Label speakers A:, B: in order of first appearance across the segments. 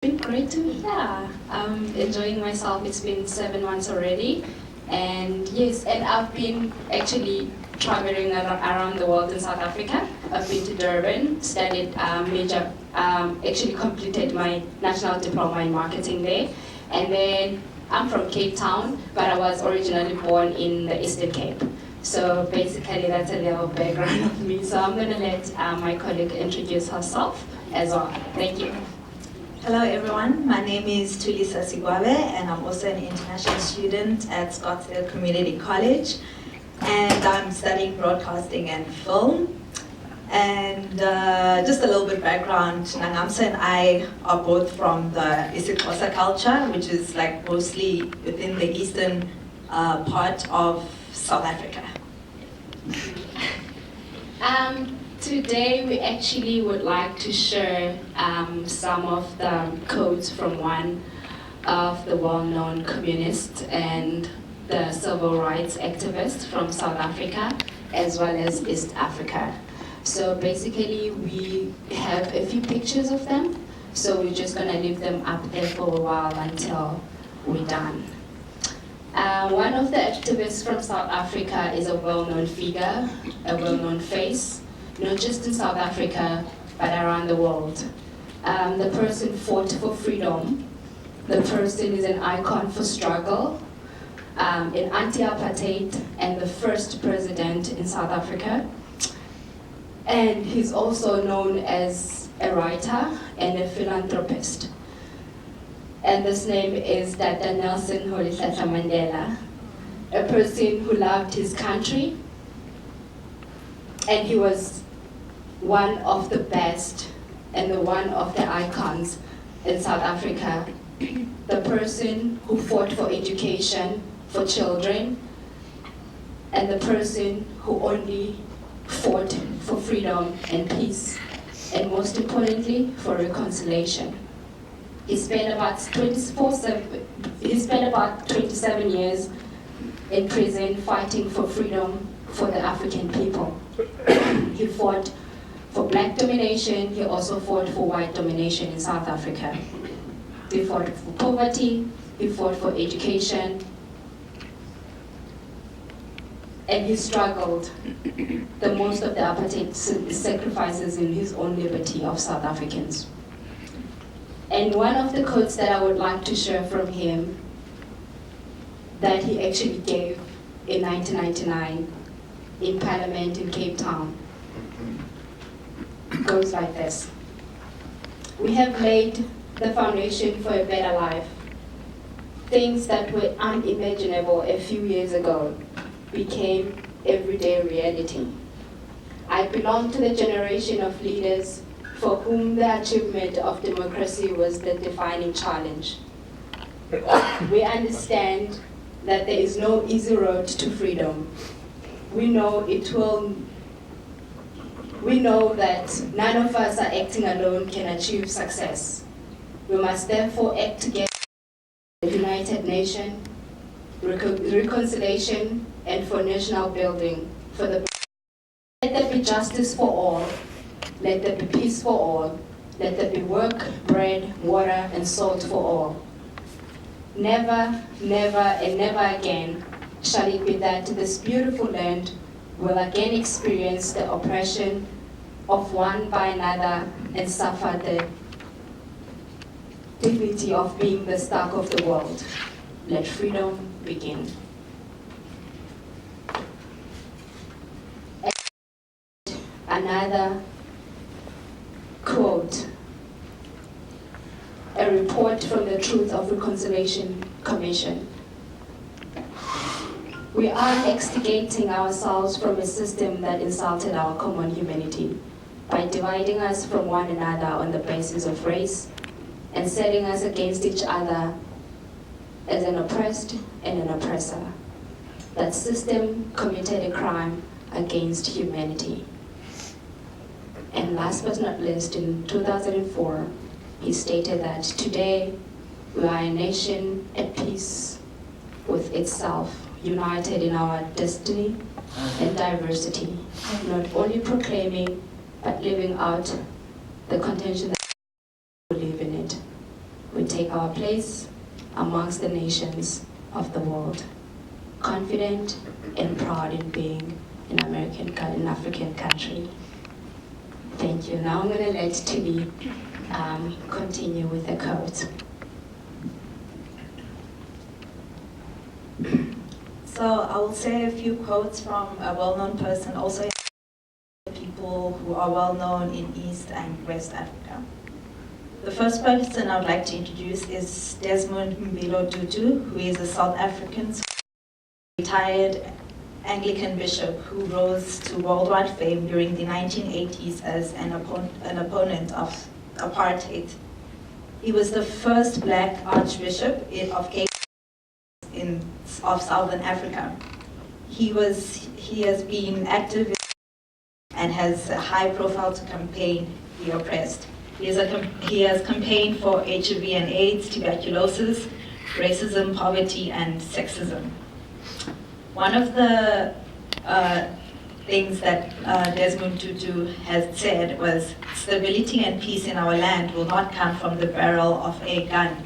A: Been great to be here. I'm enjoying myself. It's been 7 months already, and yes, and I've been actually traveling around the world in South Africa. I've been to Durban, studied actually completed my national diploma in marketing there, and then I'm from Cape Town, but I was originally born in the Eastern Cape. So basically, that's a little background of me. So I'm gonna let my colleague introduce herself as well. Thank you.
B: Hello everyone, my name is Thulisa Sigwabe and I'm also an international student at Scottsdale Community College, and I'm studying broadcasting and film. And just a little bit background, Nangamso and I are both from the isiXhosa culture, which is like mostly within the eastern part of South Africa.
A: Today we actually would like to share some of the quotes from one of the well-known communists and the civil rights activists from South Africa as well as East Africa. So basically we have a few pictures of them, so we're just gonna leave them up there for a while until we're done. One of the activists from South Africa is a well-known figure, a well-known face, not just in South Africa, but around the world. The person fought for freedom. The person is an icon for struggle, in anti-apartheid, and the first president in South Africa. And he's also known as a writer and a philanthropist. And this name is Dr. Nelson Mandela, a person who loved his country, and he was one of the best and one of the icons in South Africa. The person who fought for education for children, and the person who only fought for freedom and peace, and most importantly, for reconciliation. He spent about 27 years in prison fighting for freedom for the African people. He fought for black domination, he also fought for white domination in South Africa. He fought for poverty, he fought for education, and he struggled the most of the apartheid sacrifices in his own liberty of South Africans. And one of the quotes that I would like to share from him that he actually gave in 1999 in Parliament in Cape Town goes like this. We have laid the foundation for a better life. Things that were unimaginable a few years ago became everyday reality. I belong to the generation of leaders for whom the achievement of democracy was the defining challenge. We understand that there is no easy road to freedom. We know that none of us are acting alone can achieve success. We must therefore act together as a united nation, reconciliation, and for national building. Let there be justice for all. Let there be peace for all. Let there be work, bread, water, and salt for all. Never, never, and never again shall it be that this beautiful land will again experience the oppression of one by another and suffer the dignity of being the star of the world. Let freedom begin. Another quote, a report from the Truth of Reconciliation Commission. We are extricating ourselves from a system that insulted our common humanity by dividing us from one another on the basis of race and setting us against each other as an oppressed and an oppressor. That system committed a crime against humanity. And last but not least, in 2004, he stated that today we are a nation at peace with itself, united in our destiny and diversity, not only proclaiming, but living out the contention that we live in it. we take our place amongst the nations of the world, confident and proud in being an African country. Thank you. Now I'm going to let Tilly continue with the quote.
B: So I will say a few quotes from a well-known person, also people who are well-known in East and West Africa. The first person I would like to introduce is Desmond Mbilo Tutu, who is a South African retired Anglican bishop who rose to worldwide fame during the 1980s as an opponent of apartheid. He was the first black archbishop of Cape of Southern Africa. He has been active and has a high profile to campaign the oppressed. He has campaigned for HIV and AIDS, tuberculosis, racism, poverty, and sexism. One of the things that Desmond Tutu has said was, stability and peace in our land will not come from the barrel of a gun,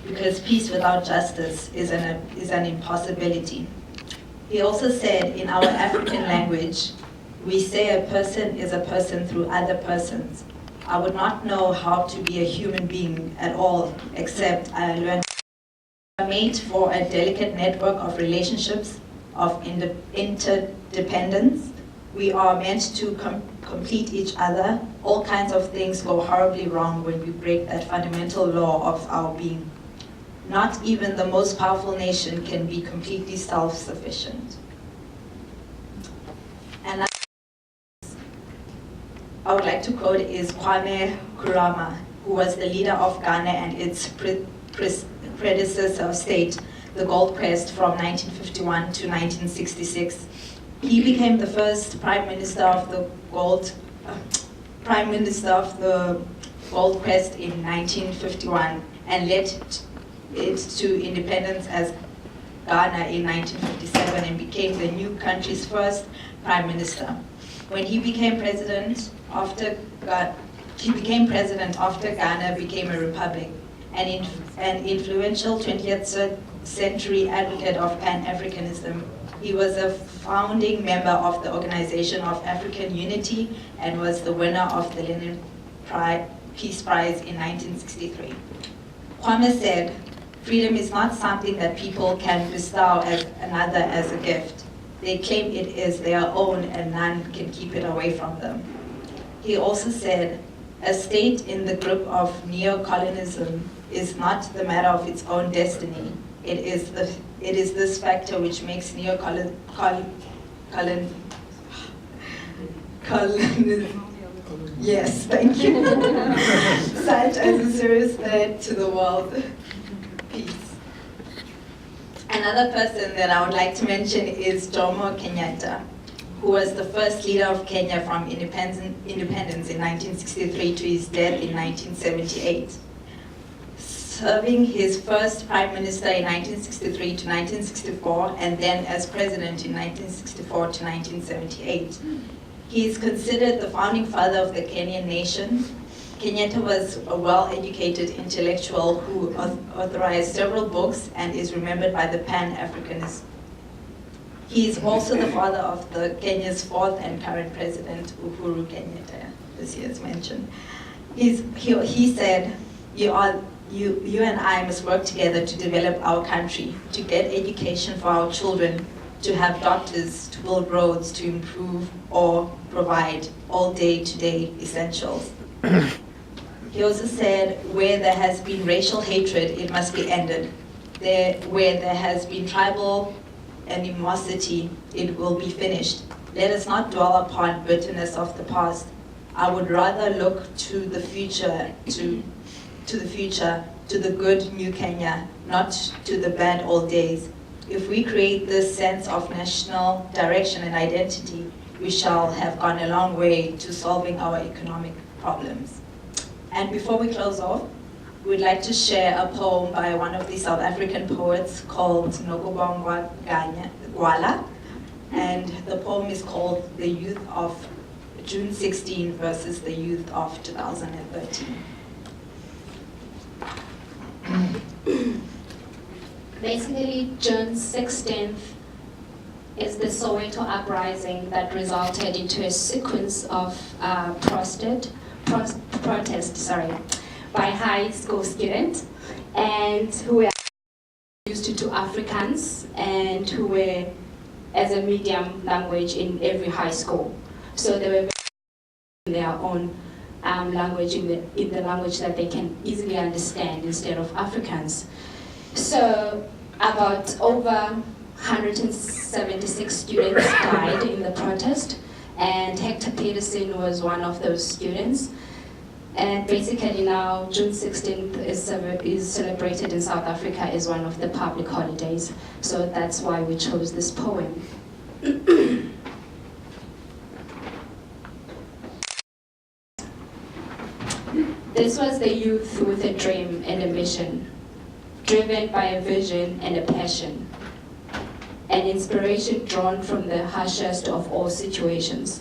B: because peace without justice is an impossibility. He also said, in our African language, we say a person is a person through other persons. I would not know how to be a human being at all, except I learned a mate for a delicate network of relationships, of interdependence. We are meant to complete each other. All kinds of things go horribly wrong when we break that fundamental law of our being. Not even the most powerful nation can be completely self-sufficient. And I would like to quote is Kwame Nkrumah, who was the leader of Ghana and its predecessor state, the Gold Quest, from 1951 to 1966. He became the first Prime Minister of the Gold Quest in 1951 and led it to independence as Ghana in 1957 and became the new country's first Prime Minister. When he became president after Ghana became a republic, an influential 20th century advocate of Pan-Africanism. He was a founding member of the Organization of African Unity and was the winner of the Lenin Peace Prize in 1963. Kwame said, freedom is not something that people can bestow another as a gift. They claim it is their own and none can keep it away from them. He also said, a state in the grip of neocolonialism is not the matter of its own destiny. It is this factor which makes neocolonialism yes, thank you, such as a serious threat to the world peace. Another person that I would like to mention is Jomo Kenyatta, who was the first leader of Kenya from independence in 1963 to his death in 1978. Serving his first prime minister in 1963 to 1964 and then as president in 1964 to 1978. He is considered the founding father of the Kenyan nation. Kenyatta was a well-educated intellectual who authorized several books and is remembered by the Pan-Africanists. He is also the father of Kenya's fourth and current president, Uhuru Kenyatta, as he has mentioned. He said, you and I must work together to develop our country, to get education for our children, to have doctors, to build roads, to improve or provide all day-to-day essentials. He also said, where there has been racial hatred, it must be ended. Where there has been tribal animosity, it will be finished. Let us not dwell upon bitterness of the past. I would rather look to the future, to the good new Kenya, not to the bad old days. If we create this sense of national direction and identity, we shall have gone a long way to solving our economic problems. And before we close off, we'd like to share a poem by one of the South African poets called Nokubongwa Gwala, and the poem is called The Youth of June 16 versus the Youth of 2013.
A: Basically, June 16th is the Soweto uprising that resulted into a sequence of protests by high school students, and who were used to Afrikaans and who were as a medium language in every high school. So they were in their own language, in the language that they can easily understand instead of Afrikaans. So about over 176 students died in the protest, and Hector Peterson was one of those students. And basically now, June 16th is celebrated in South Africa as one of the public holidays. So that's why we chose this poem. This was the youth with a dream and a mission, driven by a vision and a passion, an inspiration drawn from the harshest of all situations.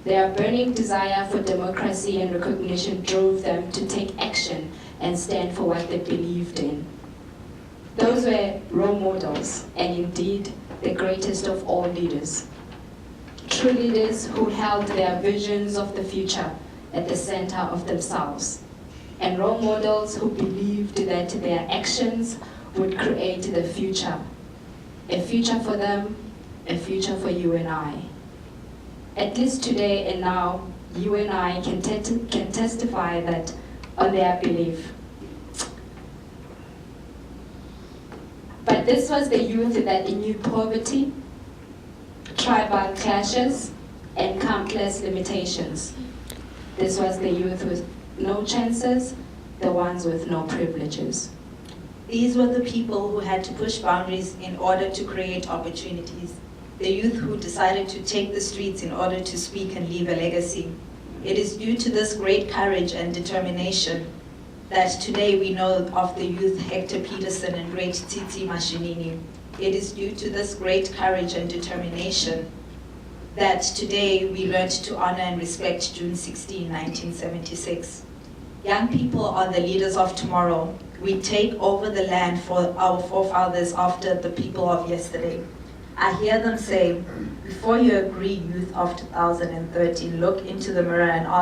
A: Their burning desire for democracy and recognition drove them to take action and stand for what they believed in. Those were role models, and indeed the greatest of all leaders. True leaders who held their visions of the future at the center of themselves, and role models who believed that their actions would create the future. A future for them, a future for you and I. At least today and now, you and I can testify that on their belief. But this was the youth that knew poverty, tribal clashes, and countless limitations. This was the youth with no chances, the ones with no privileges.
B: These were the people who had to push boundaries in order to create opportunities. The youth who decided to take the streets in order to speak and leave a legacy. It is due to this great courage and determination that today we know of the youth Hector Peterson and great Tsitsi Mashinini. It is due to this great courage and determination that today we learned to honor and respect June 16, 1976. Young people are the leaders of tomorrow. We take over the land for our forefathers after the people of yesterday. I hear them say, before you agree, youth of 2013, look into the mirror and ask